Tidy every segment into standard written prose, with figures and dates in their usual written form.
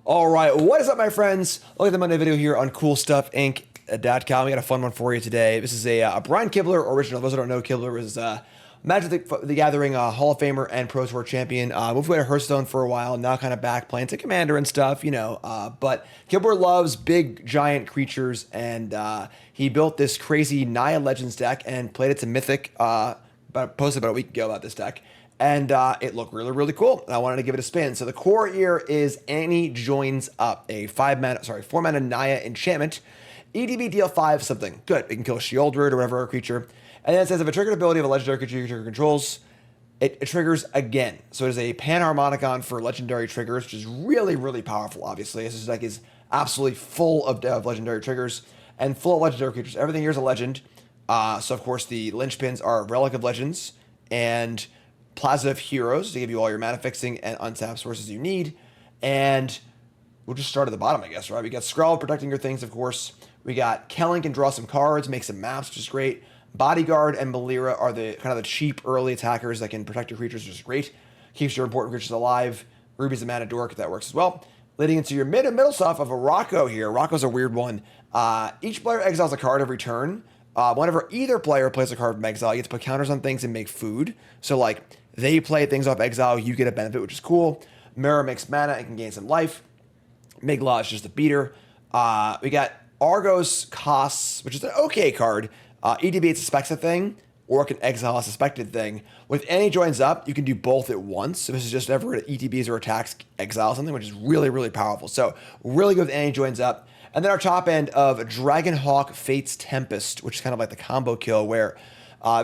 All right, what is up, my friends? Look at the Monday video here on CoolStuffInc.com. We got a fun one for you today. This is a Brian Kibler original. Those who don't know, Kibler is Magic the Gathering Hall of Famer and Pro Tour champion. Moved away to Hearthstone for a while, now kind of back playing to Commander and stuff, you know. But Kibler loves big, giant creatures, and he built this crazy Naya Legends deck and played it to Mythic. Posted about a week ago about this deck. And it looked really, really cool. And I wanted to give it a spin. So the core here is Annie Joins Up, a 4-mana Naya enchantment. EDB deal 5 something. Good. It can kill a Sheoldred or whatever creature. And then it says if a triggered ability of a legendary creature your trigger controls, it triggers again. So it is a Panharmonicon for legendary triggers, which is really, really powerful, obviously. This deck is absolutely full of legendary triggers and full of legendary creatures. Everything here is a legend. So, of course, the linchpins are Relic of Legends and Plaza of Heroes to give you all your mana fixing and untap sources you need. And we'll just start at the bottom, I guess, right? We got Skrelv protecting your things, of course. We got Kellan can draw some cards, make some maps, which is great. Bodyguard and Melira are the kind of the cheap early attackers that can protect your creatures, which is great. Keeps your important creatures alive. Ruby's a mana dork, that works as well. Leading into your mid and middle stuff of a Rocco here. Rocco's a weird one. Each player exiles a card every turn. Whenever either player plays a card from exile, you get to put counters on things and make food. So, like, they play things off exile, you get a benefit, which is cool. Muerra makes mana and can gain some life. Migloz is just a beater. We got Argos Costs, which is an okay card. EDB, it suspects a thing, or it can exile a suspected thing. With Annie Joins Up, you can do both at once. So this is just ever ETBs or attacks, exile something, which is really, really powerful. So really good with Annie Joins Up. And then our top end of Dragonhawk Fate's Tempest, which is kind of like the combo kill where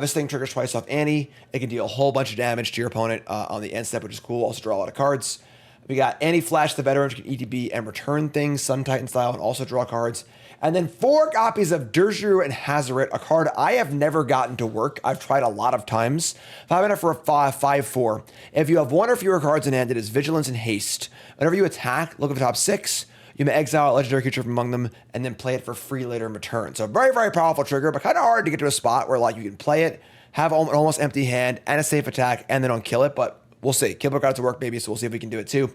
this thing triggers twice off Annie. It can deal a whole bunch of damage to your opponent on the end step, which is cool. Also draw a lot of cards. We got Annie Flash the Veteran, which can ETB and return things, Sun Titan style, and also draw cards. And then 4 copies of Djeru and Hazoret, a card I have never gotten to work. I've tried a lot of times. 5 mana for a 5/4. If you have 1 or fewer cards in hand, it is Vigilance and Haste. Whenever you attack, look at the top 6. You may exile a legendary creature from among them and then play it for free later in return. So very, very powerful trigger, but kind of hard to get to a spot where like you can play it, have an almost empty hand and a safe attack, and then don't kill it. But we'll see. Kibler got it to work maybe, so we'll see if we can do it too.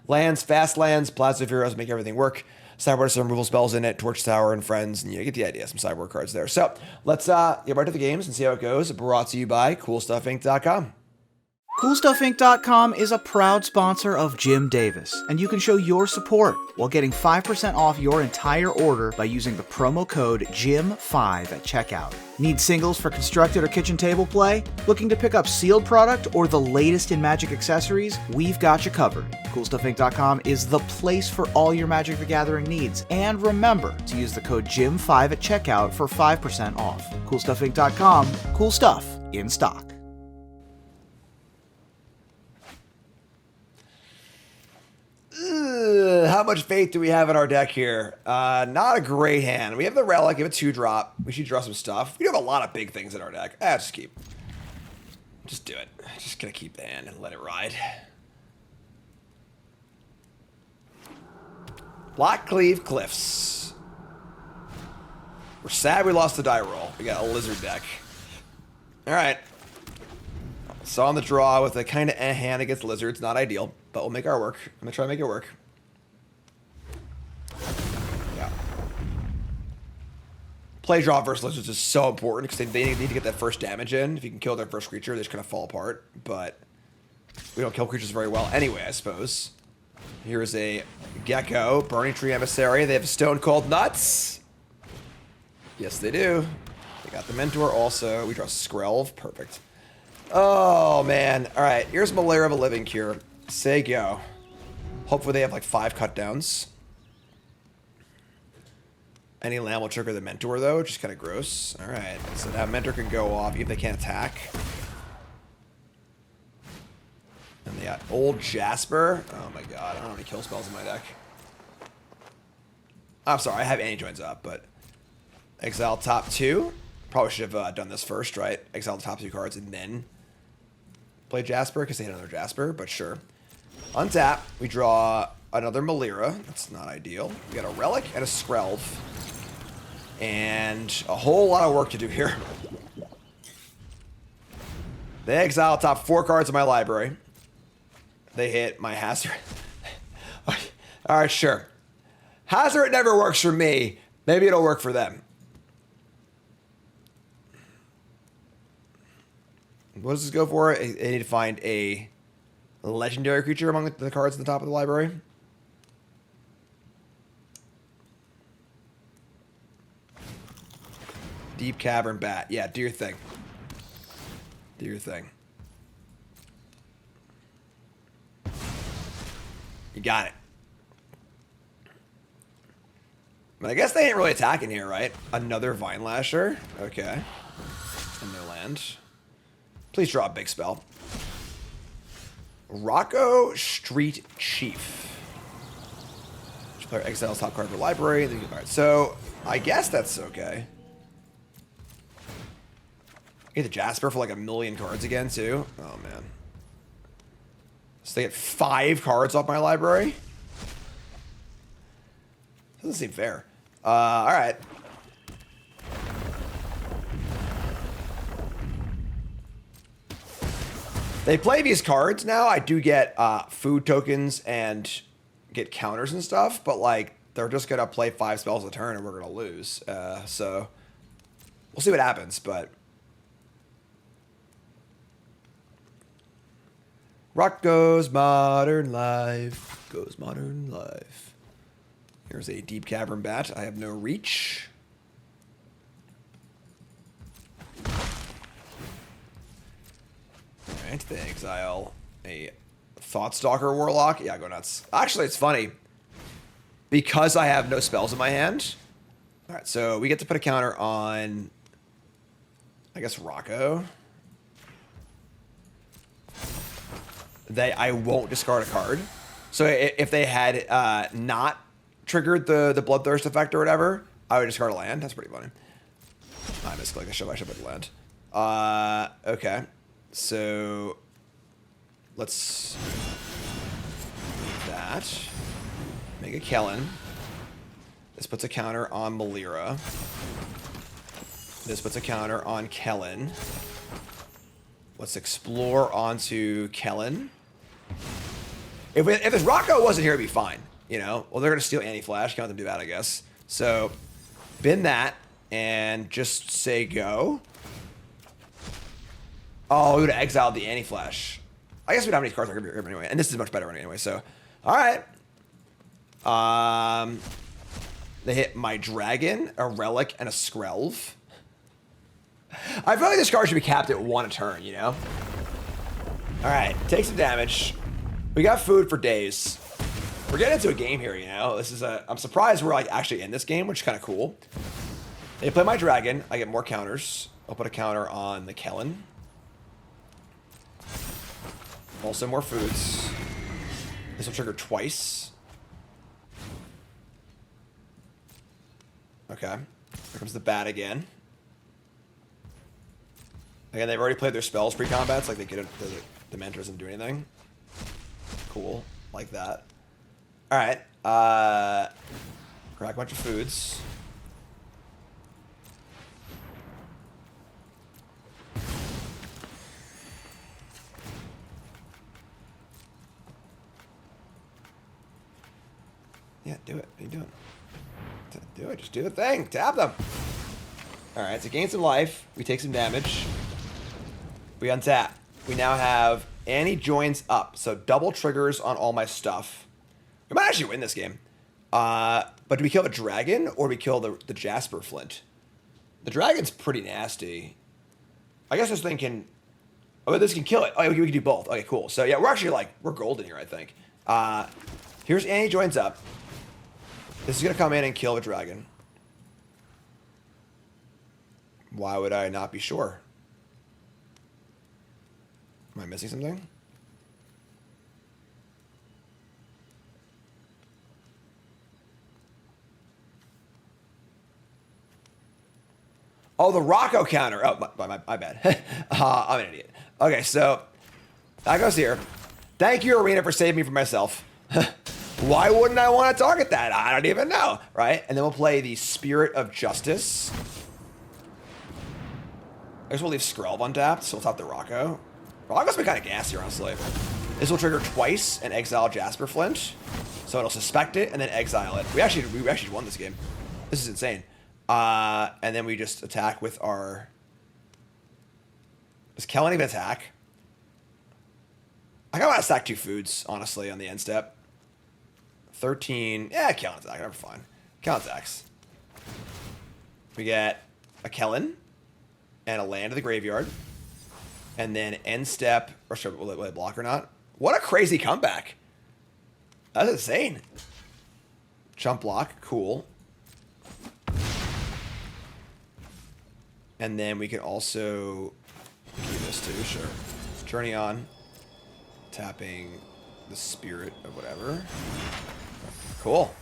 Lands, fast lands, Plaza of Heroes make everything work. Sideboard has some removal spells in it, Torch Tower and Friends, and you get the idea. Some sideboard cards there. So let's get right to the games and see how it goes. Brought to you by CoolStuffInc.com. CoolStuffInc.com is a proud sponsor of Jim Davis, and you can show your support while getting 5% off your entire order by using the promo code JIM5 at checkout. Need singles for constructed or kitchen table play? Looking to pick up sealed product or the latest in Magic accessories? We've got you covered. CoolStuffInc.com is the place for all your Magic the Gathering needs. And remember to use the code JIM5 at checkout for 5% off. CoolStuffInc.com, cool stuff in stock. How much faith do we have in our deck here? Not a great hand. We have the Relic, give it 2-drop. We should draw some stuff. We have a lot of big things in our deck. Just do it. Just gonna keep the hand and let it ride. Blackcleave Cliffs. We're sad we lost the die roll. We got a lizard deck. Alright. So on the draw with a kind of hand against lizards. Not ideal, but we'll make our work. I'm gonna try to make it work. Yeah. Play draw versus lizards is so important because they need to get that first damage in. If you can kill their first creature, they just kind of fall apart. But we don't kill creatures very well anyway, I suppose. Here is a Gecko, Burning Tree Emissary. They have a Stone Cold Nuts. Yes, they do. They got the Mentor also. We draw Skrelv. Perfect. Oh, man. All right, here's Melira of a Living Cure. Say go. Hopefully they have like 5 cut downs. Any land will trigger the Mentor, though, which is kind of gross. All right, so now Mentor can go off even if they can't attack. And they got Old Jasper. Oh, my God. I don't have any kill spells in my deck. I'm sorry, I have Annie Joins Up, but exile top 2. Probably should have done this first, right? Exile the top 2 cards and then play Jasper because they had another Jasper, but sure. Untap, we draw another Melira. That's not ideal. We got a Relic and a Skrelv. And a whole lot of work to do here. They exile top 4 cards in my library. They hit my Hazoret. All right, sure. Hazoret never works for me. Maybe it'll work for them. What does this go for? I need to find a legendary creature among the cards at the top of the library. Deep Cavern Bat. Yeah, do your thing. Do your thing. You got it. But I guess they ain't really attacking here, right? Another Vine Lasher. Okay. And no land. Please draw a big spell. Rocco, Street Chief. Each player exiles top card of the library. Alright, so I guess that's okay. Get the Jasper for like 1,000,000 cards again, too. Oh, man. So they get 5 cards off my library? Doesn't seem fair. Alright. They play these cards now. I do get food tokens and get counters and stuff, but like they're just gonna play 5 spells a turn and we're gonna lose. So we'll see what happens, but Rocco's Modern Life goes Modern Life. Here's a Deep Cavern Bat. I have no reach. Alright, they exile a Thoughtstalker Warlock. Yeah, go nuts. Actually, it's funny. Because I have no spells in my hand. Alright, so we get to put a counter on, I guess, Rocco. I won't discard a card. So if they had not triggered the Bloodthirst effect or whatever, I would discard a land. That's pretty funny. I misclicked. I should put land. Okay. So let's do that. Make a Kellan. This puts a counter on Melira. This puts a counter on Kellan. Let's explore onto Kellan. If this Rocco wasn't here, it'd be fine. You know? Well, they're going to steal Anti-Flash. Can't let them do that, I guess. So, bin that and just say go. Oh, we would have exiled the Anti-Flash. I guess we don't have any cards like here anyway. And this is much better anyway, so. Alright. They hit my Dragon, a Relic, and a Skrelv. I feel like this card should be capped at 1 a turn, you know? Alright, take some damage. We got food for days. We're getting into a game here, you know? This is I'm surprised we're like actually in this game, which is kind of cool. They play my Dragon. I get more counters. I'll put a counter on the Kellan. Also more foods. This will trigger twice. Okay. Here comes the bat again. Again, they've already played their spells pre-combat, so like they get it, the mentor doesn't do anything. Cool. Like that. Alright. Crack a bunch of foods. Yeah, do it. What are you doing? Do it. Just do the thing. Tap them. Alright, so gain some life. We take some damage. We untap. We now have Annie joins up. So double triggers on all my stuff. We might actually win this game. But do we kill the dragon or do we kill the Jasper Flint? The dragon's pretty nasty. I guess this thing can... Oh, this can kill it. Oh, we can do both. Okay, cool. So yeah, we're actually like, we're golden here, I think. Here's Annie joins up. This is going to come in and kill the dragon. Why would I not be sure? Am I missing something? Oh, the Rocco counter. Oh, my bad. I'm an idiot. Okay, so that goes here. Thank you, Arena, for saving me from myself. Why wouldn't I want to target that? I don't even know, right? And then we'll play the Spirit of Justice. I guess we'll leave Skrelv untapped, so we'll top the Rocco. Rocco's been kind of gassy, honestly. This will trigger twice and exile Jasper Flint. So it'll suspect it and then exile it. We actually won this game. This is insane. And then we just attack with our... Does Kellan even attack? I want to stack 2 foods, honestly, on the end step. 13. Yeah, Kellan attack. Never fine. Kellan attacks. We get a Kellan and a land to the graveyard. And then end step... Or sure, will it block or not? What a crazy comeback. That's insane. Jump block. Cool. And then we can also do this too, sure. Journey on. Tapping the spirit of whatever. Cool.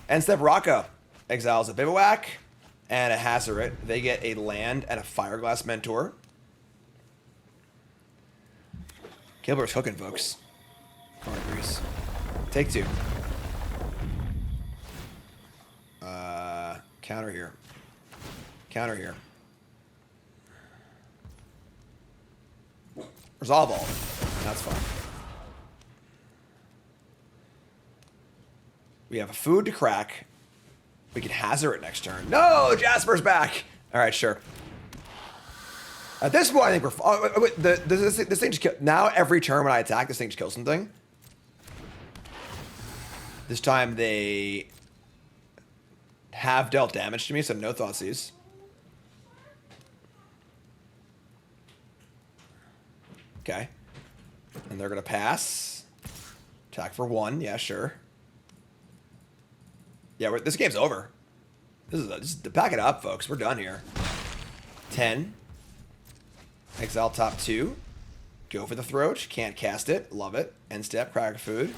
End step Rocco. Exiles a Bivouac and a Hazoret. They get a land and a Fireglass Mentor. Kibler's cooking, folks. Corner grease. Take 2. Counter here. Counter here. Resolve all. That's fine. We have a food to crack. We can Hazard it next turn. No, Jasper's back. All right, sure. At this point, I think we're... Oh, wait, this thing just kills... Now, every turn when I attack, this thing just kills something. This time, they have dealt damage to me, so no Thoughtseize. Okay. And they're going to pass. Attack for 1. Yeah, sure. Yeah, this game's over. This is to pack it up, folks. We're done here. 10. Exile top 2. Go for the throat. Can't cast it. Love it. End step. Crack of food.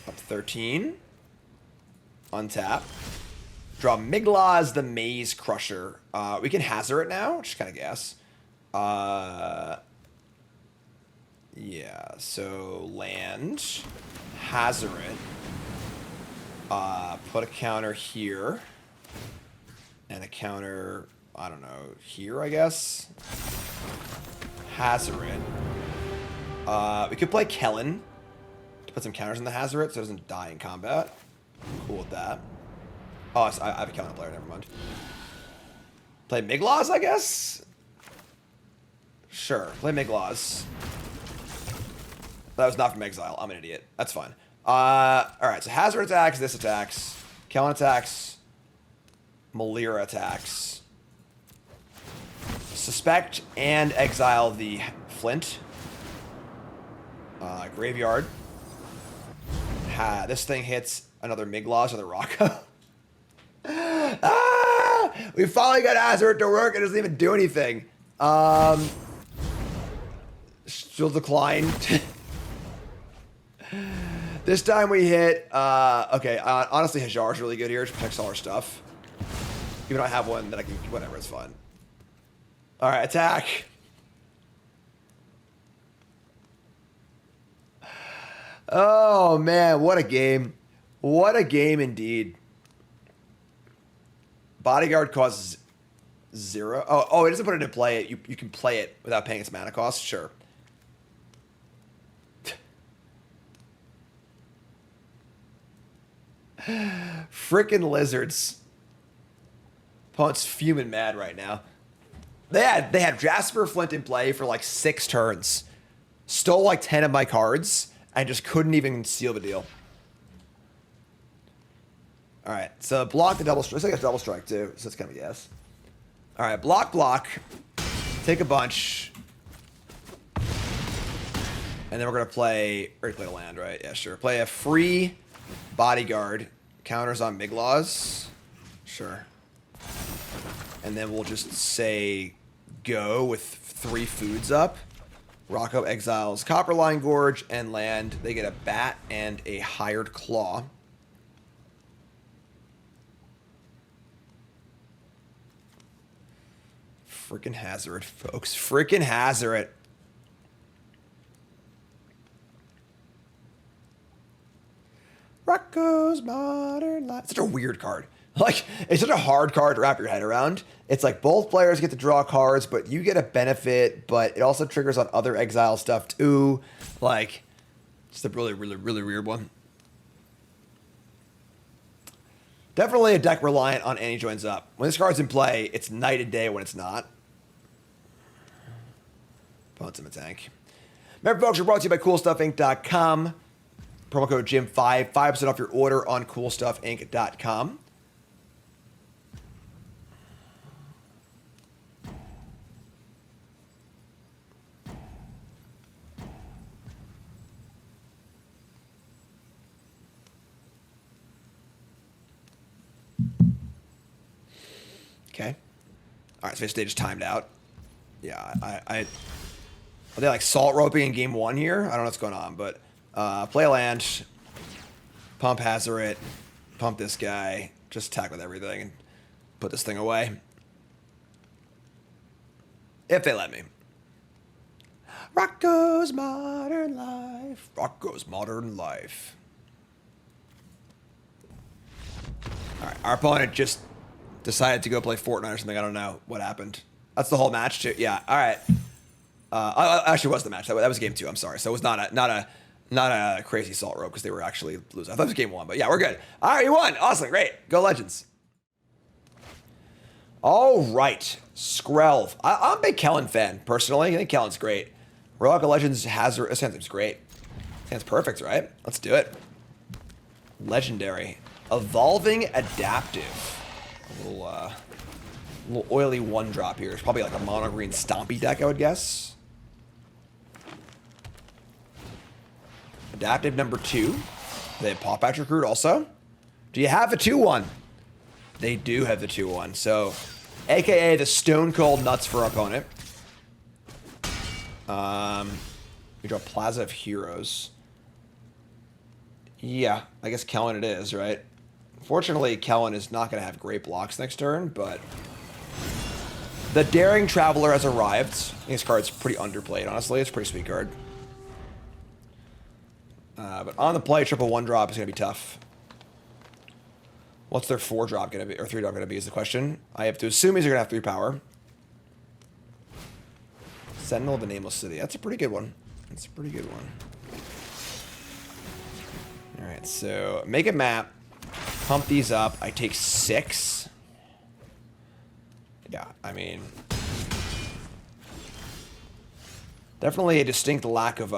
Up to 13. Untap. Draw Migloz the Maze Crusher. We can Hazard it now, which is kind of gas. Yeah, so land. Hazard it. Put a counter here. And a counter, I don't know, here, I guess. Hazard it. We could play Kellan to put some counters in the Hazoret so it doesn't die in combat. Cool with that. Oh, I have a Kellan player, never mind. Play Migloz, I guess? Sure, play Migloz. That was not from exile. I'm an idiot. That's fine. Alright, so Hazoret attacks, this attacks. Kellan attacks. Melira attacks. Suspect and exile the Flint. Graveyard. This thing hits another Migloz or the Rocco. We finally got Hazoret to work. It doesn't even do anything. She'll decline. This time we hit. Okay, honestly, Hajar's really good here. It protects all our stuff. Even though I have one that I can. Whatever, it's fine. All right, attack. Oh man, what a game! What a game indeed. Bodyguard causes 0. Oh, it doesn't put it in play. You can play it without paying its mana cost. Sure. Frickin' lizards. Opponent's fuming mad right now. They had Jasper Flint in play for like 6 turns. Stole like 10 of my cards and just couldn't even seal the deal. Alright, so block the double strike. Looks like a double strike too, so it's kind of a yes. Alright, block. Take a bunch. And then we're going to play... Already played a land, right? Yeah, sure. Play a free Bodyguard. Counters on Migloz. Sure. And then we'll just say go with 3 foods up. Rocco exiles Copperline Gorge and land. They get a bat and a hired claw. Frickin' Hazoret, folks. Frickin' Hazoret. Rocco's Modern Life. Such a weird card. Like, it's such a hard card to wrap your head around. It's like both players get to draw cards, but you get a benefit, but it also triggers on other exile stuff too. Like, it's a really, really, really weird one. Definitely a deck reliant on Annie Joins Up. When this card's in play, it's night and day when it's not. Opponent's in the tank. Remember, folks, we're brought to you by CoolStuffInc.com. Promo code JIM5, 5% off your order on CoolStuffInc.com. Okay. All right, so this stage is timed out. Yeah, are they like salt roping in game one here? I don't know what's going on, but play a land, pump Hazoret, pump this guy, just attack with everything and put this thing away. If they let me. Rocco's Modern Life. Rocco's Modern Life. All right, our opponent just decided to go play Fortnite or something. I don't know what happened. That's the whole match too. Yeah. All right. Actually, was the match. That was game 2. I'm sorry. So it was not a crazy salt rope because they were actually losing. I thought it was game 1, but yeah, we're good. All right, you won. Awesome. Great. Go Legends. All right. Skrelv. I'm a big Kellan fan, personally. I think Kellan's great. Relic of Legends Hajar. This hand seems great. This hand's perfect, right? Let's do it. Legendary. Evolving Adaptive. A little oily 1-drop here. It's probably like a mono green stompy deck, I would guess. Adaptive number 2. They have Pop Patch Recruit also. Do you have the 2-1? They do have the 2-1. So, AKA the Stone Cold Nuts for our opponent. We draw Plaza of Heroes. Yeah, I guess Kellan it is, right? Fortunately, Kellan is not going to have great blocks next turn, but the Daring Traveler has arrived. I think this card's pretty underplayed, honestly. It's a pretty sweet card. But on the play, triple 1-drop is going to be tough. What's their 4-drop going to be, or 3-drop going to be is the question. I have to assume he's going to have 3 power. Sentinel of the Nameless City. That's a pretty good one. That's a pretty good one. All right, so make a map. Pump these up. I take 6. Yeah, I mean, definitely a distinct lack of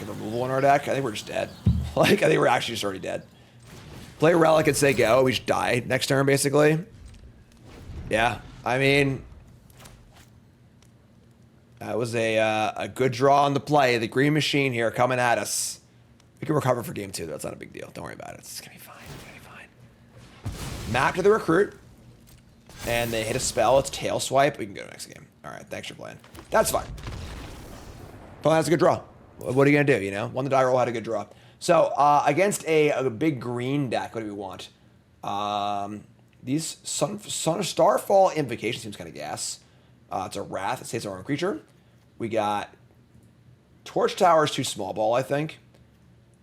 removal in our deck. I think we're just dead. Like, I think we're actually just already dead. Play Relic and say go. We just die next turn, basically. Yeah, I mean, that was a good draw on the play. The Green Machine here coming at us. We can recover for game 2, though. That's not a big deal. Don't worry about it. It's going to be fine. It's going to be fine. Map to the Recruit. And they hit a spell. It's Tail Swipe. We can go to the next game. All right. Thanks for playing. That's fine. Well, that's a good draw. What are you going to do, you know? Won the die roll, had a good draw. So, against a big green deck, what do we want? These Starfall Invocation seems kind of gas. It's a Wrath. It saves our own creature. We got Torch Tower is too small ball, I think.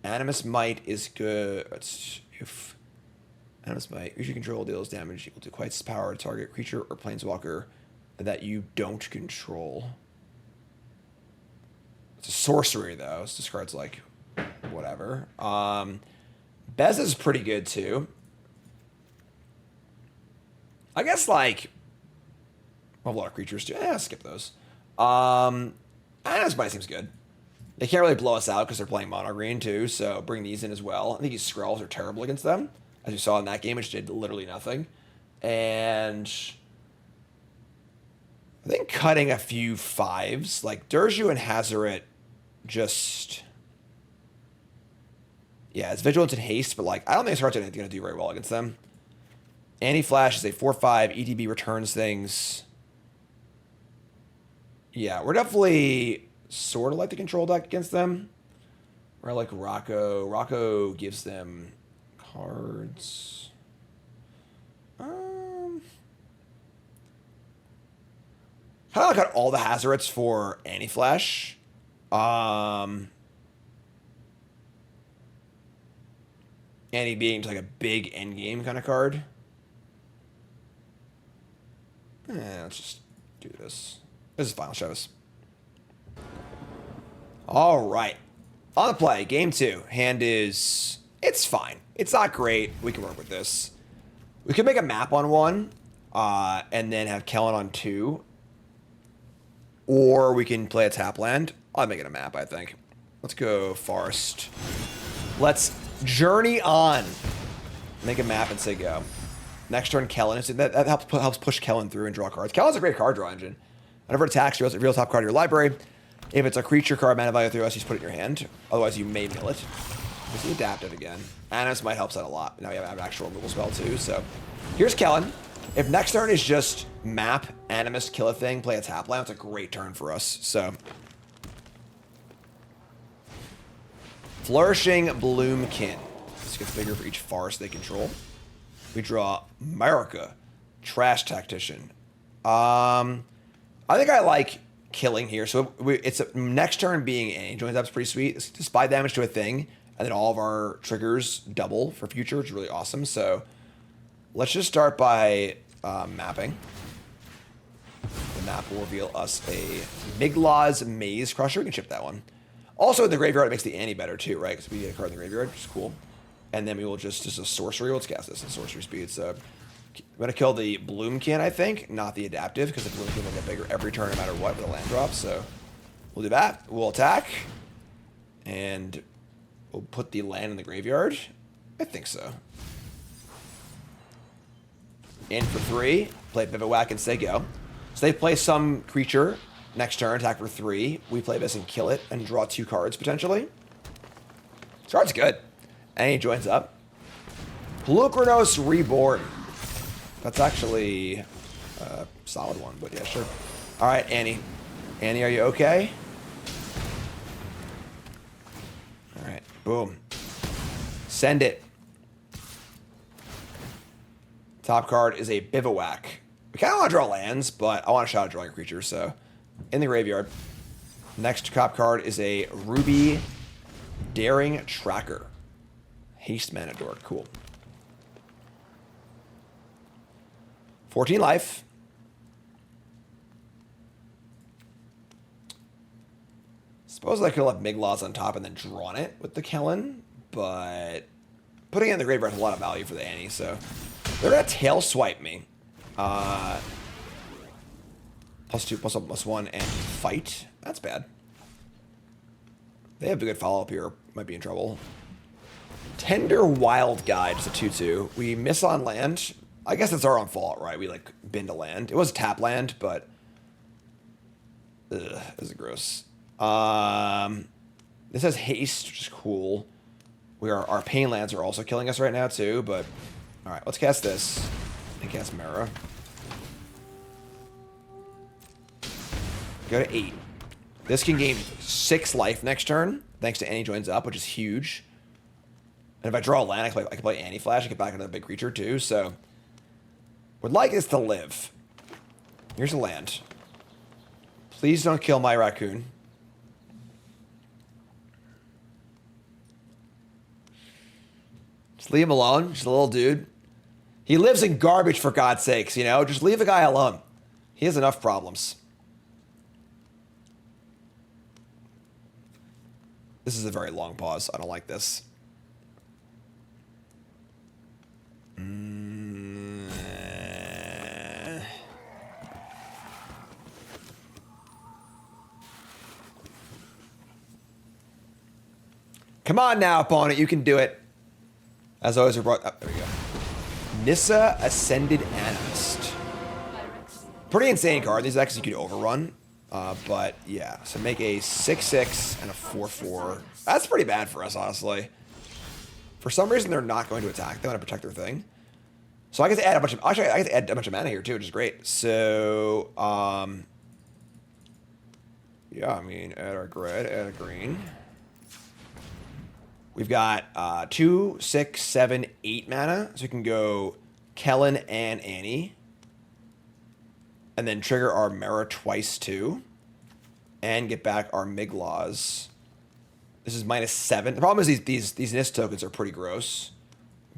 Animist Mite is good. If Animist Mite, if you control deals damage equal to twice its power to target creature or planeswalker that you don't control. It's a sorcery though, so this card's like whatever. Beza is pretty good too. I guess like I have a lot of creatures too. Skip those. Animist Mite seems good. They can't really blow us out because they're playing mono green too, so bring these in as well. I think these Skrelvs are terrible against them, as you saw in that game, which did literally nothing. And I think cutting a few 5s, like Djeru and Hazoret, just yeah, it's Vigilance and Haste, but like I don't think this card's going to do very well against them. Anti-Flash is a 4/5. ETB returns things. Yeah, we're definitely sort of like the control deck against them. Or like Rocco. Rocco gives them cards. How do I cut all the Hazarets for Anti-Flash? Annie being just like a big endgame kind of card. Let's just do this. This is final shows. All right. On the play, game 2. Hand is... It's fine. It's not great. We can work with this. We could make a map on 1, and then have Kellan on 2. Or we can play a tap land. I'll make it a map, I think. Let's go Forest. Let's journey on. Make a map and say go. Next turn, Kellan. That helps push Kellan through and draw cards. Kellan's a great card draw engine. Whenever it attacks, you reveal top card of your library. If it's a creature card, mana value 3 less, you just put it in your hand. Otherwise, you may mill it. There's the Adaptive again. Animist might help out a lot. Now we have an actual removal spell too. So here's Kellan. If next turn is just map, Animist, kill a thing, play a tap land, it's a great turn for us. So Flourishing Bloomkin. This gets bigger for each forest they control. We draw Muerra, Trash Tactician. I think I like killing here. So it's a, next turn being A. Joins up's pretty sweet. It's just 5 damage to a thing, and then all of our triggers double for future, which is really awesome. So let's just start by mapping. The map will reveal us a Migloz Maze Crusher. We can ship that one. Also in the graveyard, it makes the ante better too, right? Because we get a card in the graveyard, which is cool. And then we will just a sorcery. Let's cast this in sorcery speed. So I'm going to kill the Bloomkin, I think, not the Adaptive, because the Bloomkin will get bigger every turn no matter what with a land drop. So we'll do that. We'll attack. And we'll put the land in the graveyard. I think so. In for 3. Play Bivouac and say go. So they play some creature. Next turn, attack for 3. We play this and kill it and draw 2 cards, potentially. This card's good. And he joins up. Lukranos Reborn. That's actually a solid one, but yeah, sure. All right, Annie. Annie, are you okay? All right, boom. Send it. Top card is a Bivouac. We kind of want to draw lands, but I want a shot at drawing a creature, so in the graveyard. Next top card is a Ruby Daring Tracker. Haste Mana Dork. Cool. 14 life. Suppose I could have left Migloz on top and then drawn it with the Kellan, but putting it in the graveyard has a lot of value for the Annie, so they're going to tail swipe me. +2, +1, and fight. That's bad. They have a good follow-up here. Might be in trouble. Tender Wild Guide is a 2/2. We miss on land. I guess it's our own fault, right? We, like, bin to land. It was tap land, but ugh, this is gross. This has haste, which is cool. Our pain lands are also killing us right now, too, but alright, let's cast this. And cast Muerra. Go to 8. This can gain 6 life next turn, thanks to Annie joins up, which is huge. And if I draw a land, I can play Annie Flash. I get back into the big creature too, so would like this to live. Here's a land. Please don't kill my raccoon. Just leave him alone. Just a little dude. He lives in garbage, for God's sakes, you know? Just leave the guy alone. He has enough problems. This is a very long pause. I don't like this. Come on now, opponent. You can do it. As always, we brought... Oh, there we go. Nissa Ascended Animist. Pretty insane card. These decks you could overrun. But, yeah. So make a 6/6 and a 4/4. That's pretty bad for us, honestly. For some reason, they're not going to attack. They want to protect their thing. So I get to add a bunch of... Actually, I get to add a bunch of mana here, too, which is great. So, yeah, I mean, add our red, add a green. We've got 2, 6, 7, 8 mana. So we can go Kellan and Annie. And then trigger our Muerra twice, too. And get back our Migloz. This is -7. The problem is these NIST tokens are pretty gross.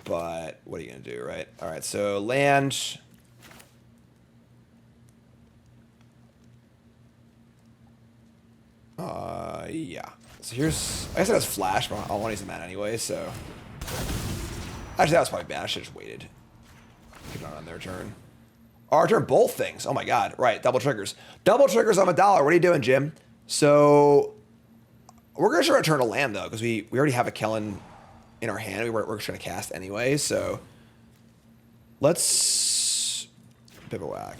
but what are you gonna do, right? All right, so land. Yeah. So here's, I guess it has flash, but I want to use the mana anyway, so. Actually, that was probably bad. I should have just waited. Keep it on their turn. Our turn, both things. Oh my god. Right, double triggers. Double triggers on $1. What are you doing, Jim? So, we're going to try to turn a land, though, because we already have a Kellan in our hand. We're just going to cast anyway, so. Let's. Bivouac.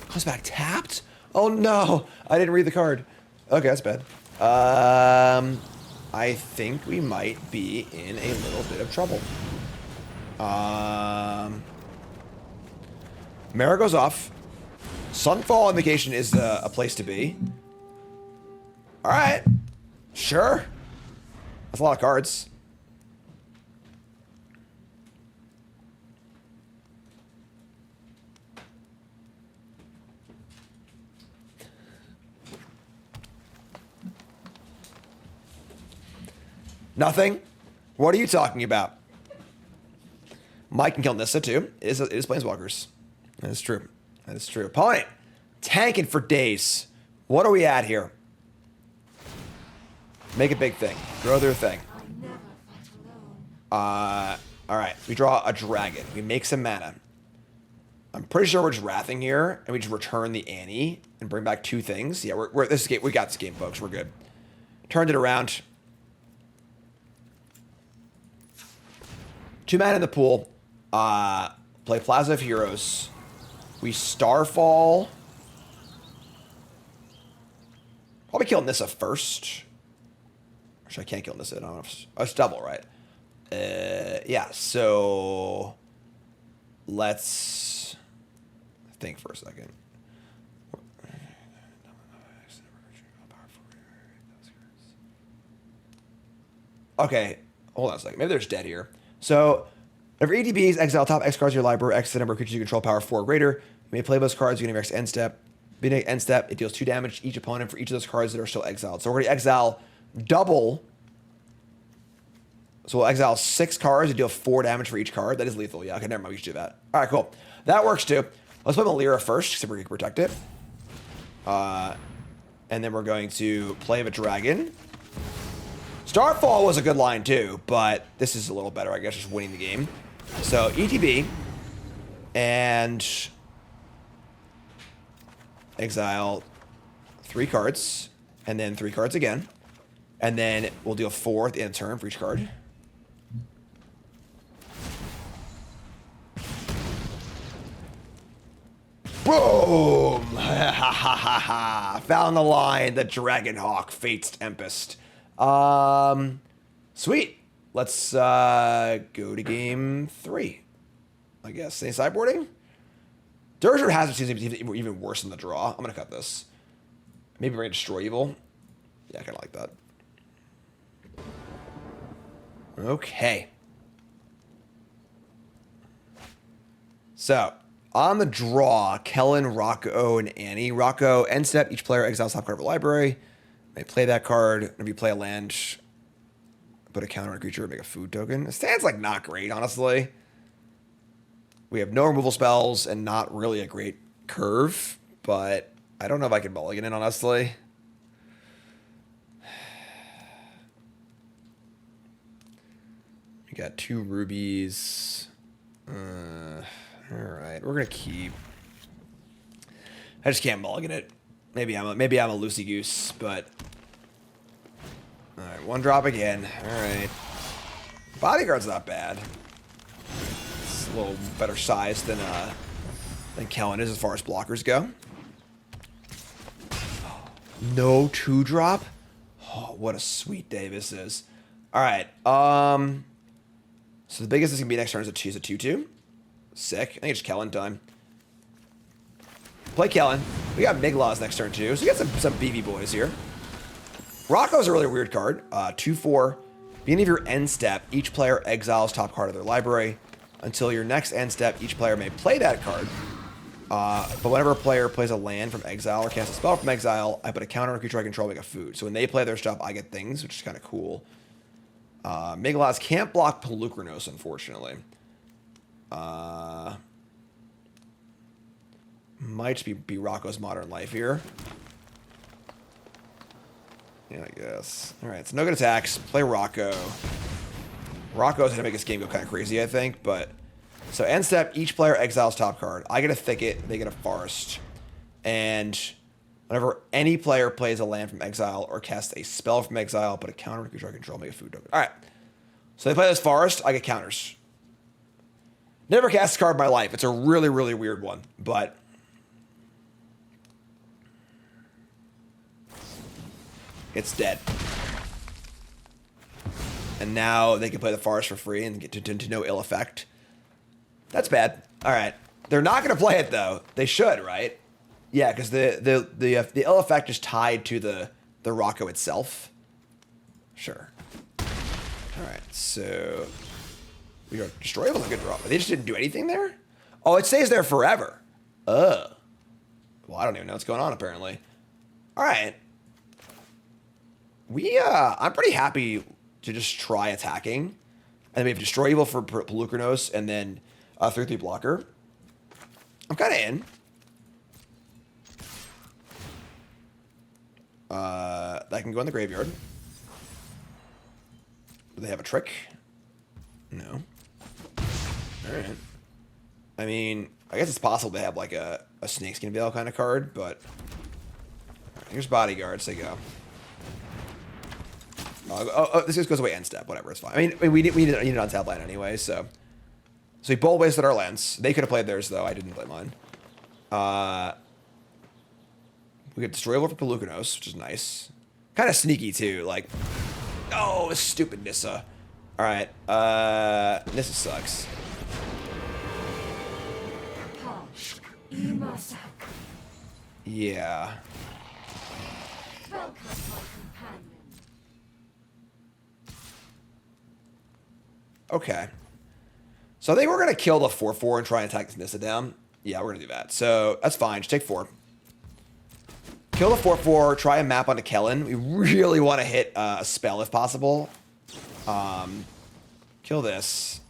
Comes back tapped? Oh no! I didn't read the card. Okay, that's bad. I think we might be in a little bit of trouble. Muerra goes off. Starfall Invocation is a place to be. Alright. Sure. That's a lot of cards. Nothing? What are you talking about? Mike can kill Nissa too. It is Planeswalkers. That is true. That is true. Opponent, tanking for days. What are we at here? Make a big thing. Grow their thing. Alright. We draw a dragon. We make some mana. I'm pretty sure we're just wrathing here, and we just return the Annie and bring back 2 things. Yeah, this game, we got this game, folks. We're good. Turned it around. 2 mana in the pool. Play Plaza of Heroes. We Starfall. Probably kill Nissa first. Actually, I can't kill Nissa. I don't know if it's double, right? Yeah, so let's think for a second. Okay, hold on a second. Maybe they're just dead here. So, whenever EDBs exile top X cards of your library, X the number of creatures you control, power 4 or greater. You may play those cards beginning of X end step. Beginning of end step, it deals 2 damage to each opponent for each of those cards that are still exiled. So we're going to exile double. So we'll exile 6 cards and deal 4 damage for each card. That is lethal. Yeah, okay, never mind. We should do that. All right, cool. That works too. Let's play Melira first, so we can protect it. And then we're going to play a dragon. Starfall was a good line too, but this is a little better, I guess, just winning the game. So ETB and exile 3 cards, and then 3 cards again, and then we'll deal 4 at the end of turn for each card. Boom! Ha ha ha ha! Found the line. The Dragonhawk Fate's Tempest. Sweet. Let's go to game 3. I guess. Any sideboarding? Djeru and Hazoret seems to be even worse than the draw. I'm gonna cut this. Maybe we're gonna destroy evil. Yeah, I kinda like that. Okay. So, on the draw, Kellan, Rocco, and Annie. Rocco, end step, each player exiles top card of a library. They play that card. If you play a land, put a counter on a creature, make a food token. It stands like not great, honestly. We have no removal spells and not really a great curve, but I don't know if I can mulligan it, honestly. We got 2 rubies. Alright, we're gonna keep. I just can't mulligan it. Maybe I'm a loosey goose, but alright, 1 drop again. Alright. Bodyguard's not bad. It's a little better size than Kellan is as far as blockers go. No 2-drop? Oh, what a sweet day this is. Alright, so the biggest this can be next turn is a 2/2. Sick. I think it's Kellan time. Play Kellan. We got Migloz next turn too, so we got some BB boys here. Rocco's a really weird card. 2/4. Beginning of your end step, each player exiles top card of their library. Until your next end step, each player may play that card. But whenever a player plays a land from exile or casts a spell from exile, I put a counter on a creature I control, make a food. So when they play their stuff, I get things, which is kind of cool. Migloz can't block Pelucranos, unfortunately. Might just be Rocco's Modern Life here. Yeah, I guess. Alright, so no good attacks. Play Rocco. Rocco's going to make this game go kind of crazy, I think, but... So, end step, each player exiles top card. I get a Thicket, they get a Forest. And whenever any player plays a land from exile or casts a spell from exile, put a counter to creature I control, make a food token. Alright. So they play this Forest, I get counters. Never cast a card in my life. It's a really, really weird one, but... It's dead. And now they can play the Forest for free and get to no ill effect. That's bad. All right. They're not going to play it, though. They should, right? Yeah, because the ill effect is tied to the Rocco itself. Sure. All right. So we are destroyable. A good draw. They just didn't do anything there? Oh, it stays there forever. Well, I don't even know what's going on, apparently. All right. I'm pretty happy to just try attacking. And then we have Destroy Evil for Pelucranos and then 3/3 blocker. I'm kind of in. That can go in the graveyard. Do they have a trick? No. Alright. I mean, I guess it's possible to have like a Snakeskin Veil kind of card, but... Here's Bodyguard, so go. This just goes away end step. Whatever, it's fine. I mean, we need an untap land anyway, so we both wasted our lands. They could have played theirs though. I didn't play mine. We get Destroyable for Pelucranos, which is nice. Kind of sneaky too. Like, oh, stupid Nissa. All right, Nissa sucks. Yeah. Okay. So I think we're going to kill the 4/4 and try and attack this Nissa down. Yeah, we're going to do that. So that's fine. Just take 4. Kill the 4/4. Try and map onto Kellan. We really want to hit a spell if possible. Kill this.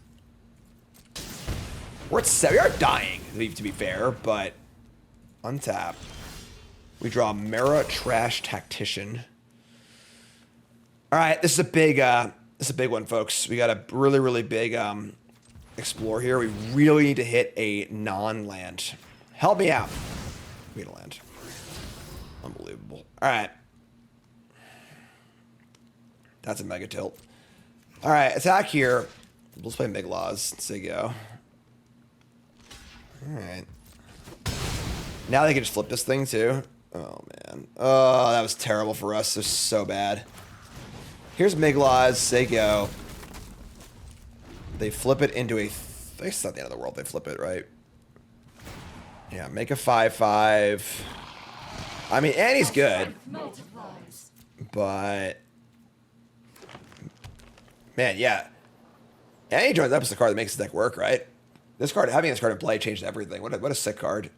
We're at 7. We are dying, to be fair, but untap. We draw Muerra Trash Tactician. All right, this is a big one, folks. We got a really, really big explore here. We really need to hit a non-land. Help me out. We need a land. Unbelievable. All right. That's a mega tilt. All right, attack here. Let's play Migloz. Let's say go. All right. Now they can just flip this thing too. Oh, man. Oh, that was terrible for us. They're so bad. Here's Migloz. Say go. They flip it into a... It's not the end of the world. They flip it, right? Yeah, make a 5/5. I mean, Annie's good. But... Man, yeah. Annie joins up as the card that makes the deck work, right? This card, having this card in play changed everything. What a sick card.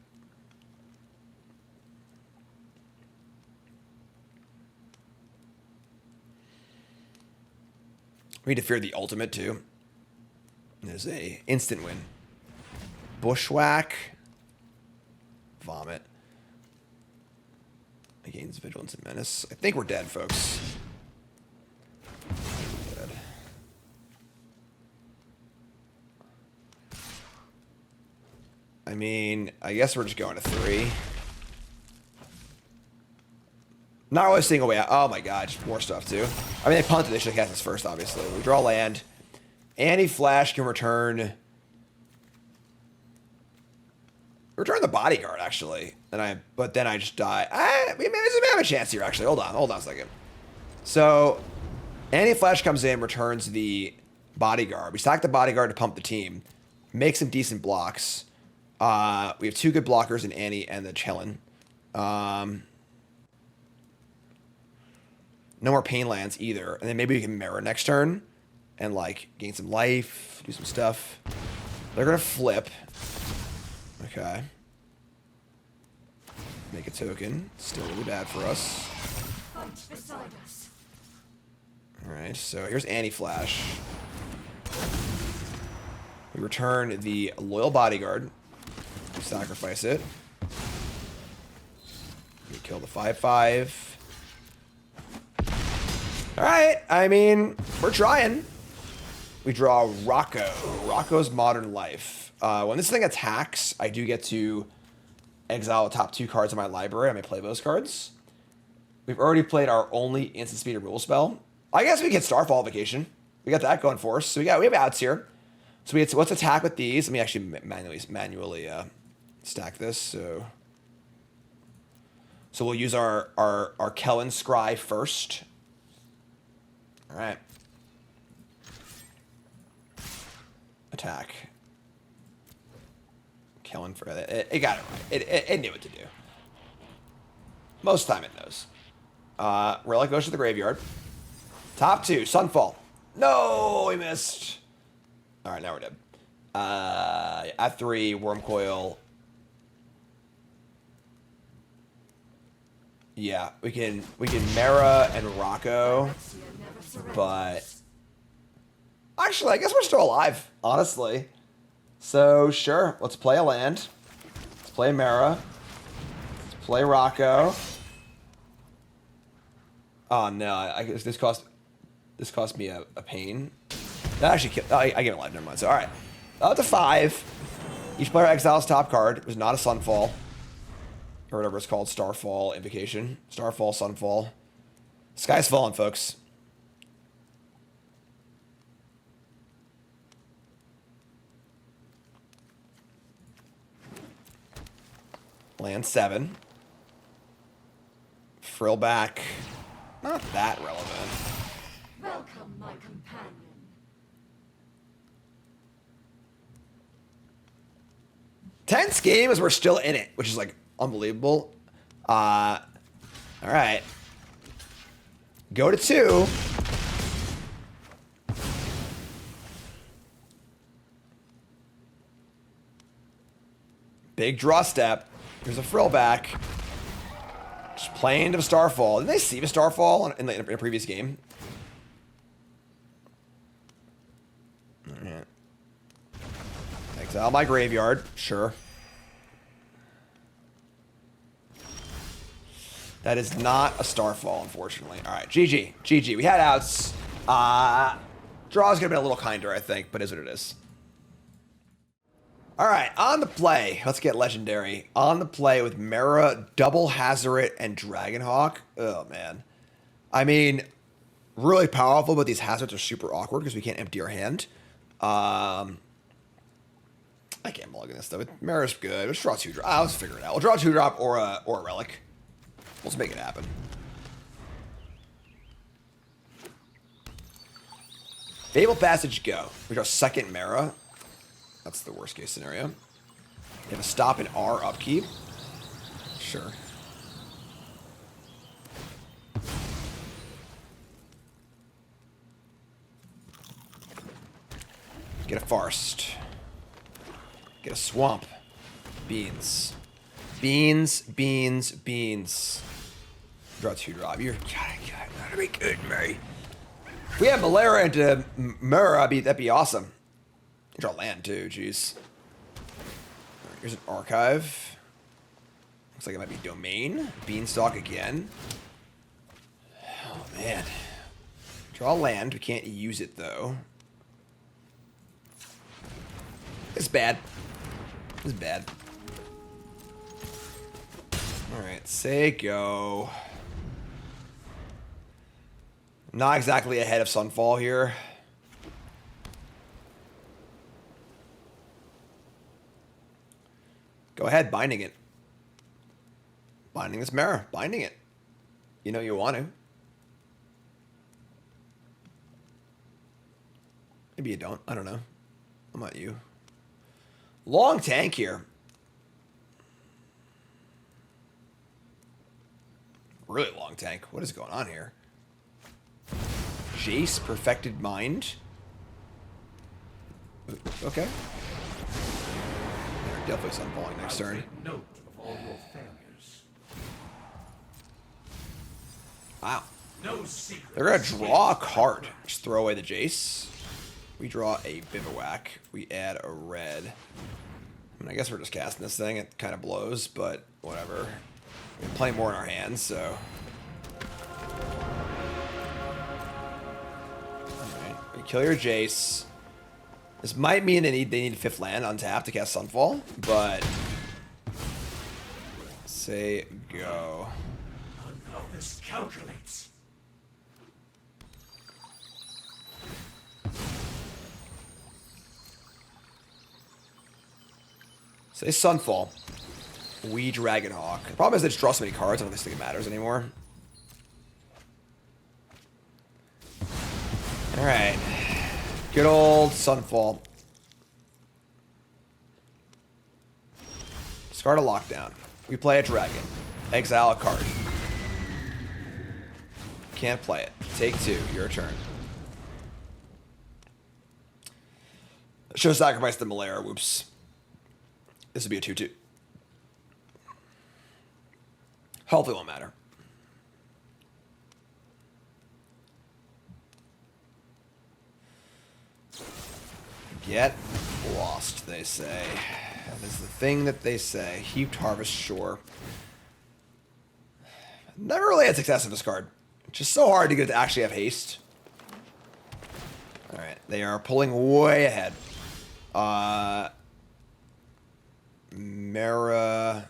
We need to fear the ultimate, too. There's a instant win. Bushwhack. Vomit. Gains vigilance and menace. I think we're dead, folks. Dead. I mean, I guess we're just going to 3. Not really seeing a way out. Oh my god, just more stuff too. I mean, they punted. They should have cast this first, obviously. We draw land. Annie Flash can return the Bodyguard, actually. But then I just die. We may have a chance here, actually. Hold on a second. So, Annie Flash comes in, returns the Bodyguard. We stack the Bodyguard to pump the team. Make some decent blocks. We have 2 good blockers in Annie and the Kellan. No more pain lands either. And then maybe we can Muerra next turn and like gain some life, do some stuff. They're gonna flip. Okay. Make a token. Still really bad for us. Alright, so here's Anti-Flash. We return the Loyal Bodyguard. We sacrifice it. We kill the 5/5. Alright, I mean, we're trying. We draw Rocco. Rocco's Modern Life. When this thing attacks, I do get to exile the top 2 cards of my library. I may play those cards. We've already played our only instant speed rule spell. I guess we get Starfall Invocation. We got that going for us. So we have outs here. So let's attack with these. Let me actually manually stack this. So we'll use our Kellan Scry first. All right. Attack. Kellan for it got it right. It knew what to do. Most of the time it knows. Relic goes to the graveyard. Top 2, Sunfall. No, we missed. All right, now we're dead. At 3, Wormcoil. Yeah, we can Muerra and Rocco, but actually, I guess we're still alive, honestly. So sure, let's play a land. Let's play Muerra. Let's play Rocco. Oh no, I guess this cost me a pain. That actually I get a life, never mind. So alright. Up to 5. Each player exiles top card. It was not a Sunfall. Or whatever it's called. Starfall Invocation. Starfall, Sunfall. Sky's falling, folks. Land 7. Frill back. Not that relevant. Welcome, my companion. Tense game as we're still in it, which is like unbelievable. All right. Go to 2. Big draw step. Here's a frill back. Just playing into Starfall. Didn't they see the Starfall in a previous game? Alright. Exile my graveyard. Sure. That is not a Starfall, unfortunately. Alright, GG. GG. We had outs. Draw's gonna be a little kinder, I think, but is what it is. Alright, on the play. Let's get legendary. On the play with Muerra, double Hazoret, and Dragonhawk. Oh, man. I mean, really powerful, but these Hazards are super awkward because we can't empty our hand. I can't mulligan this, though. Muerra's good. Let's draw 2 drop. Let's figure it out. We'll draw 2 drop or a Relic. Let's make it happen. Fable Passage, go. We draw second Muerra. That's the worst case scenario. You have a stop in our upkeep. Sure. Get a Forest. Get a Swamp. Beans. Beans, beans, beans. Draw 2 drop. You're gotta be kidding me. If we have Melira into Muerra, that'd be awesome. Draw land too, jeez. Right, here's an archive. Looks like it might be domain. Beanstalk again. Oh man. Draw land. We can't use it though. It's bad. It's bad. Alright, say go. Not exactly ahead of Sunfall here. Go ahead, binding it. Binding this Muerra. Binding it. You know you want to. Maybe you don't. I don't know. I'm not you. Long tank here. Really long tank. What is going on here? Jace, Perfected Mind. Okay. Definitely Sunfalling next turn. Note of all your failures. Wow. They're going to draw a card. Just throw away the Jace. We draw a Bivouac. We add a red. I mean, I guess we're just casting this thing. It kind of blows, but whatever. We play more in our hands, so... Alright, we kill your Jace. This might mean they need a 5th land on tap to cast Sunfall, but... Say go. This calculates. Say Sunfall. We Dragonhawk. The problem is they just draw so many cards, I don't think it matters anymore. Alright. Good old Sunfall. Discard a lockdown. We play a dragon. Exile a card. Can't play it. Take 2. Your turn. Should have sacrificed the Melira. Whoops. This would be a 2-2. Hopefully it won't matter. Get lost, they say. That is the thing that they say. Heaped Harvest, sure. Never really had success with this card. It's just so hard to get it to actually have haste. Alright, they are pulling way ahead. Muerra...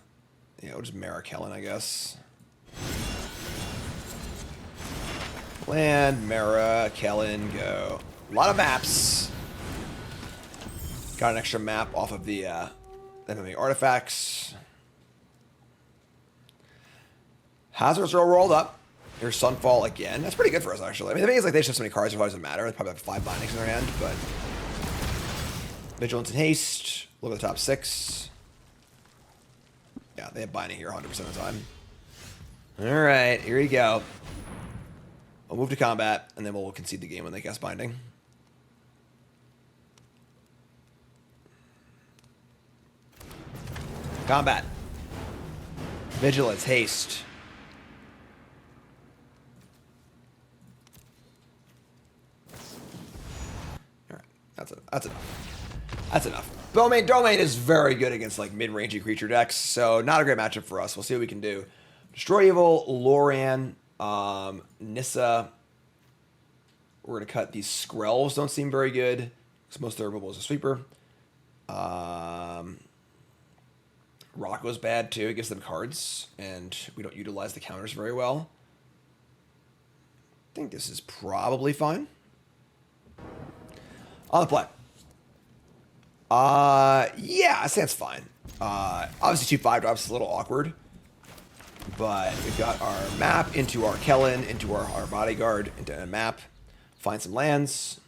Yeah, we'll just Muerra Kellan, I guess. Land, Muerra, Kellan, go. A lot of maps. Got an extra map off of the enemy artifacts. Hazoret's all rolled up. Here's Sunfall again. That's pretty good for us, actually. I mean, the thing is, like, they just have so many cards, it probably doesn't matter. They probably have 5 bindings in their hand, but... Vigilance and Haste. Look at the top 6. Yeah, they have binding here 100% of the time. Alright, here we go. We'll move to combat, and then we'll concede the game when they cast binding. Combat. Vigilance, haste. Alright, that's enough. That's enough. Domain is very good against like mid-rangey creature decks, so not a great matchup for us. We'll see what we can do. Destroy Evil, Loran, Nissa. We're gonna cut these Skrelvs. Don't seem very good. Because most durable is a sweeper. Rocco's bad too. It gives them cards, and we don't utilize the counters very well. I think this is probably fine. On the play. Yeah, I say it's fine. Obviously 2 5-drops is a little awkward. But we've got our map into our Kellan, into our Bodyguard, into a map. Find some lands.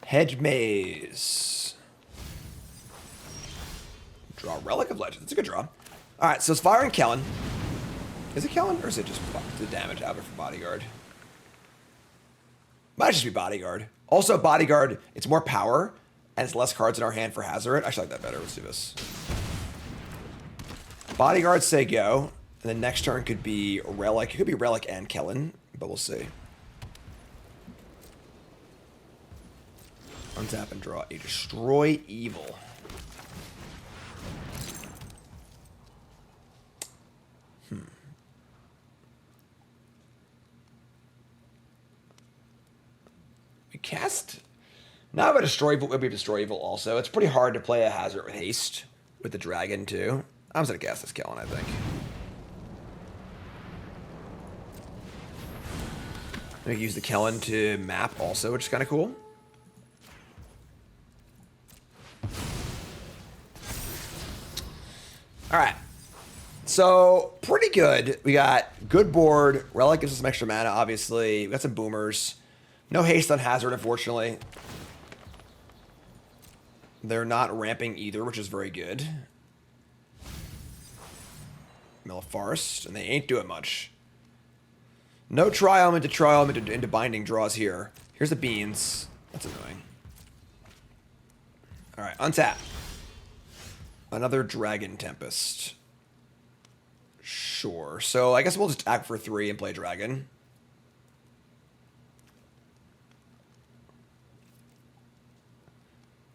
Hedge Maze. Draw Relic of Legends. That's a good draw. Alright, so it's firing Kellan. Is it Kellan, or is it just the damage out of it for Bodyguard? Might just be Bodyguard. Also, Bodyguard, it's more power, and it's less cards in our hand for Hazoret. I actually like that better. Let's do this. Bodyguard, say go. And then next turn could be Relic. It could be Relic and Kellan, but we'll see. Untap and draw a Destroy Evil. We cast... Now a Destroy Evil would be Destroy Evil also. It's pretty hard to play a Hazoret with haste with the dragon too. I'm just going to cast this Kellan, I think. I'm going to use the Kellan to map also, which is kind of cool. Alright. So, pretty good. We got good board. Relic gives us some extra mana, obviously. We got some boomers. No haste on Hazoret, unfortunately. They're not ramping either, which is very good. Melira Forest, and they ain't doing much. No Triumph into binding draws here. Here's the beans. That's annoying. Alright, untap. Another Dragon Tempest. Sure. So I guess we'll just attack for 3 and play dragon.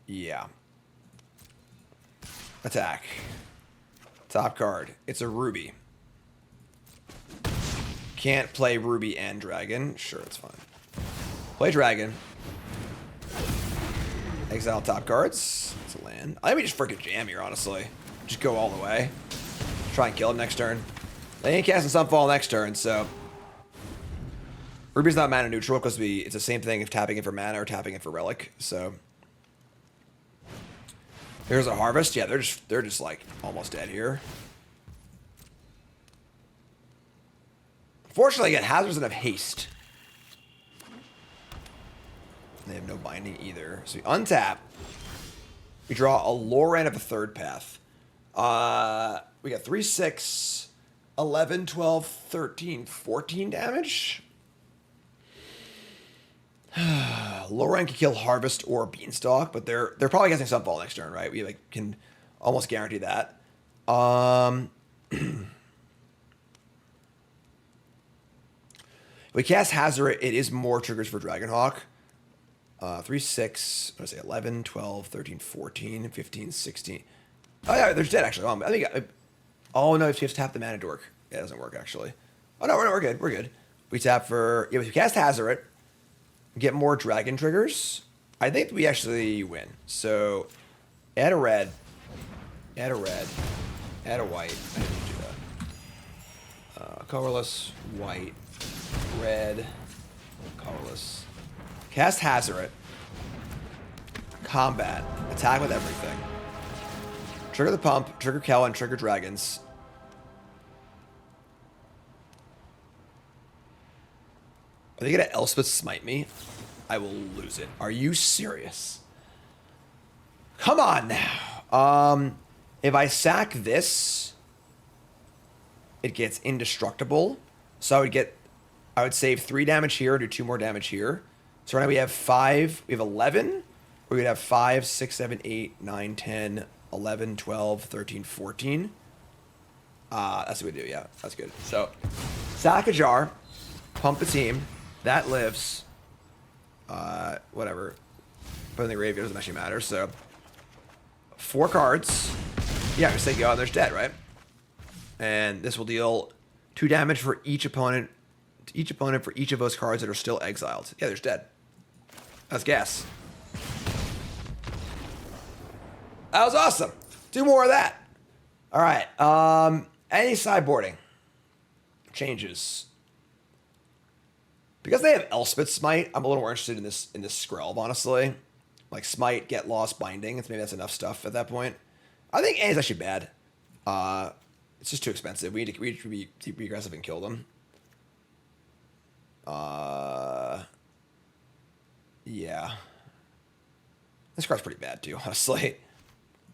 Yeah. Attack. Top card. It's a ruby. Can't play ruby and dragon. Sure, it's fine. Play dragon. Exile top cards. It's a land. I think we just freaking jam here, honestly. Just go all the way. Try and kill him next turn. They ain't casting Sunfall next turn, so... Ruby's not mana neutral because it's the same thing if tapping it for mana or tapping it for relic, so... Here's a harvest. Yeah, they're just like almost dead here. Fortunately, again, Hazard doesn't have haste. They have no binding either. So we untap. We draw a Loran of a third path. We got 3, 6, 11, 12, 13, 14 damage. Loran can kill Harvest or Beanstalk, but they're probably getting Sunfall next turn, right? We like can almost guarantee that. We cast Hazoret, it is more triggers for Dragonhawk. 3, 6, I want to say 11, 12, 13, 14, 15, 16. Oh yeah, they're dead actually. I think. Oh no, you have to tap the mana dork. Yeah, it doesn't work actually. Oh no, we're good. We're good. We tap for we cast Hazoret. Get more dragon triggers. I think we actually win. So add a red. Add a red. Add a white. I didn't do that. Colorless, white, red, colorless. Cast Hazoret. Combat. Attack with everything. Trigger the pump. Trigger Kellan. Trigger dragons. Are they gonna Elspeth smite me? I will lose it. Are you serious? Come on now. If I sack this, it gets indestructible. So I would save 3 damage here, do 2 more damage here. So right now we have 5, we have 11. We're gonna have 5, 6, 7, 8, 9, 10, 11, 12, 13, 14. That's what we do, yeah. That's good. So sack Hajar, pump the team. That lives. Whatever. But in the graveyard doesn't actually matter. So 4 cards. Yeah, we say go and there's dead, right? And this will deal 2 damage for each opponent. To each opponent for each of those cards that are still exiled. Yeah, there's dead. That's gas. That was awesome. 2 more of that. All right. Any sideboarding changes? Because they have Elspeth Smite, I'm a little more interested in this Skrelv, honestly. Like Smite, Get Lost, Binding. Maybe that's enough stuff at that point. I think A is actually bad. It's just too expensive. We need to be aggressive and kill them. Yeah. This card's pretty bad too, honestly.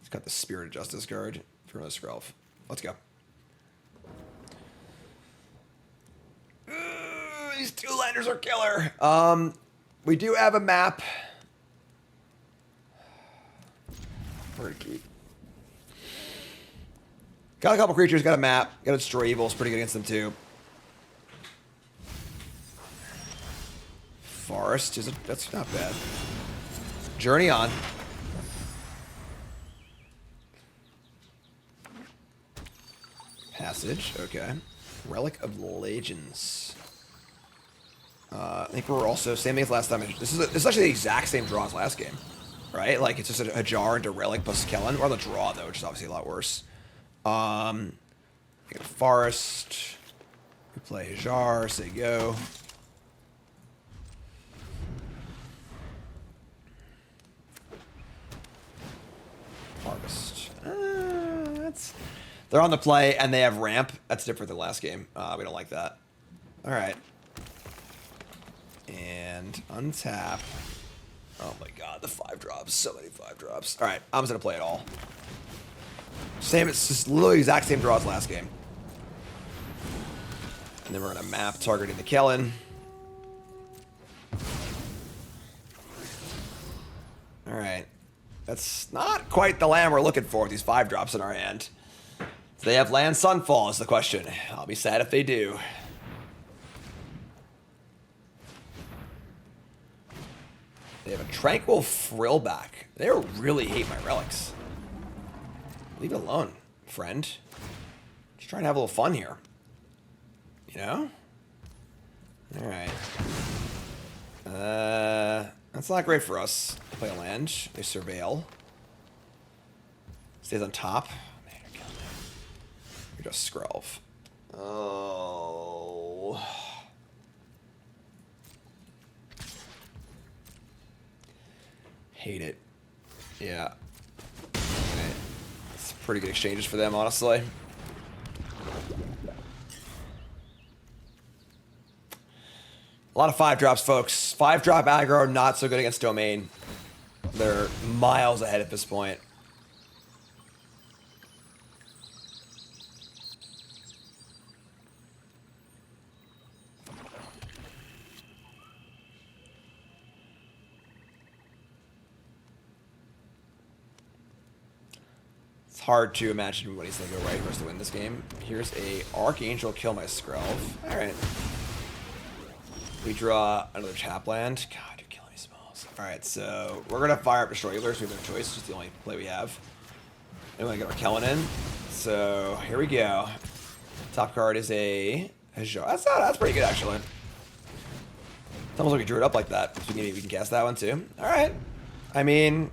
It's got the Spirit of Justice card for another Skrelv. Let's go. These 2-landers are killer. We do have a map. We're gonna keep. Got a couple creatures, got a map, got to destroy evil. It's pretty good against them too. Forest that's not bad. Journey on. Passage, okay. Relic of Legends. I think we're also same thing as last time. This is actually the exact same draw as last game, right? Like it's just a Hajar into Relic plus Kellan. Or the draw though, which is obviously a lot worse. Forest. We play Hajar. Say go. Harvest. They're on the play and they have ramp. That's different than last game. We don't like that. All right. And untap. Oh my god, the 5-drops. So many 5-drops. All right, I'm just gonna play it all. Same, it's just literally the exact same draw as last game. And then we're gonna map targeting the Kellan. All right. That's not quite the land we're looking for with these 5-drops in our hand. So they have land Sunfall is the question. I'll be sad if they do. They have a Tranquil Frillback. They really hate my relics. Leave it alone, friend. Just trying to have a little fun here. You know? Alright. That's not great for us. Play a land. They surveil. Stays on top. Man, you're killing me. You're just Skrelv. Oh. Hate it. Yeah. Okay. It's pretty good exchanges for them, honestly. A lot of 5-drops, folks. 5-drop aggro, not so good against Domain. They're miles ahead at this point. It's hard to imagine what he's going to go right for us to win this game. Here's a Archangel kill my Skrelv. Alright. We draw another tap land. God, you're killing me, Smalls. Alright, so we're going to fire up Destroy Healers. We have no choice. It's just the only play we have. And we're going to get our Kellan in. So here we go. Top card is a Hajar. That's pretty good, actually. It's almost like we drew it up like that. So we can cast that one, too. Alright. I mean,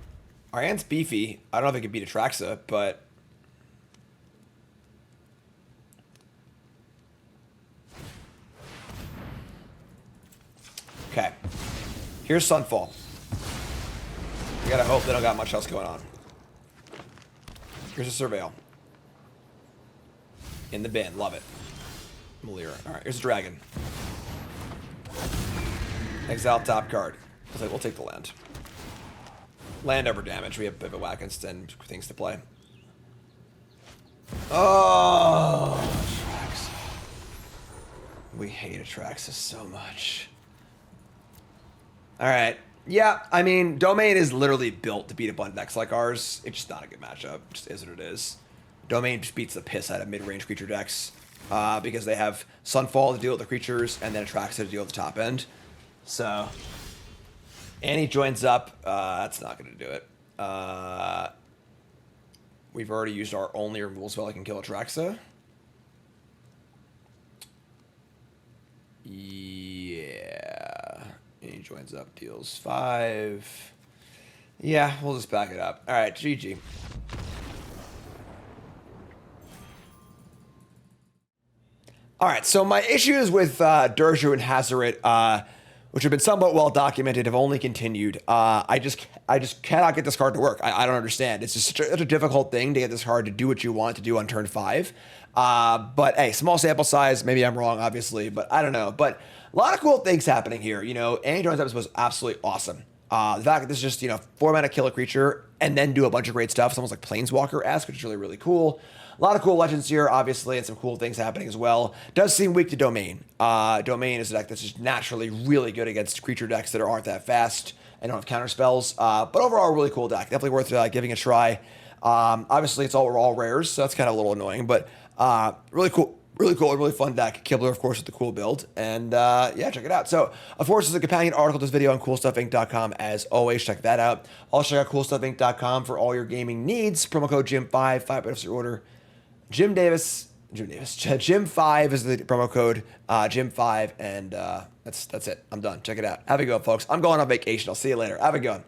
our hand's beefy. I don't know if it can beat Atraxa, but... Okay. Here's Sunfall. We gotta hope they don't got much else going on. Here's a Surveil. In the bin. Love it. Melira. Alright, here's a Dragon. Exile top card. I was like, we'll take the land. Land over damage. We have Bivouac and things to play. Oh, Atraxa. We hate Atraxa so much. Alright. Yeah, I mean, Domain is literally built to beat a bunch of decks like ours. It's just not a good matchup. It just is what it is. Domain just beats the piss out of mid-range creature decks. Because they have Sunfall to deal with the creatures, and then Atraxa to deal with the top end. So... And he joins up. That's not going to do it. We've already used our only removal spell that can kill Atraxa. Yeah. And he joins up, deals 5. Yeah, we'll just back it up. All right, GG. All right, so my issues with Djeru and Hazoret, which have been somewhat well documented, have only continued. I just cannot get this card to work. I don't understand. It's just such a difficult thing to get this card to do what you want to do on turn 5. But hey, small sample size. Maybe I'm wrong, obviously, but I don't know. But a lot of cool things happening here. You know, Annie joins up was absolutely awesome. The fact that this is just, 4 mana kill a creature and then do a bunch of great stuff. It's almost like Planeswalker-esque, which is really, really cool. A lot of cool legends here, obviously, and some cool things happening as well. Does seem weak to Domain. Domain is a deck that's just naturally really good against creature decks that aren't that fast and don't have counter spells. But overall, a really cool deck. Definitely worth giving a try. Obviously, it's all rares, so that's kind of a little annoying. But really cool and really fun deck. Kibler, of course, with the cool build. And yeah, check it out. So, of course, there's a companion article to this video on CoolStuffInc.com. As always, check that out. Also, check out CoolStuffInc.com for all your gaming needs. Promo code GYM5, 5 benefits your order. Jim 5 is the promo code, GYM5, and that's it. I'm done. Check it out. Have a good one, folks. I'm going on vacation. I'll see you later. Have a good one.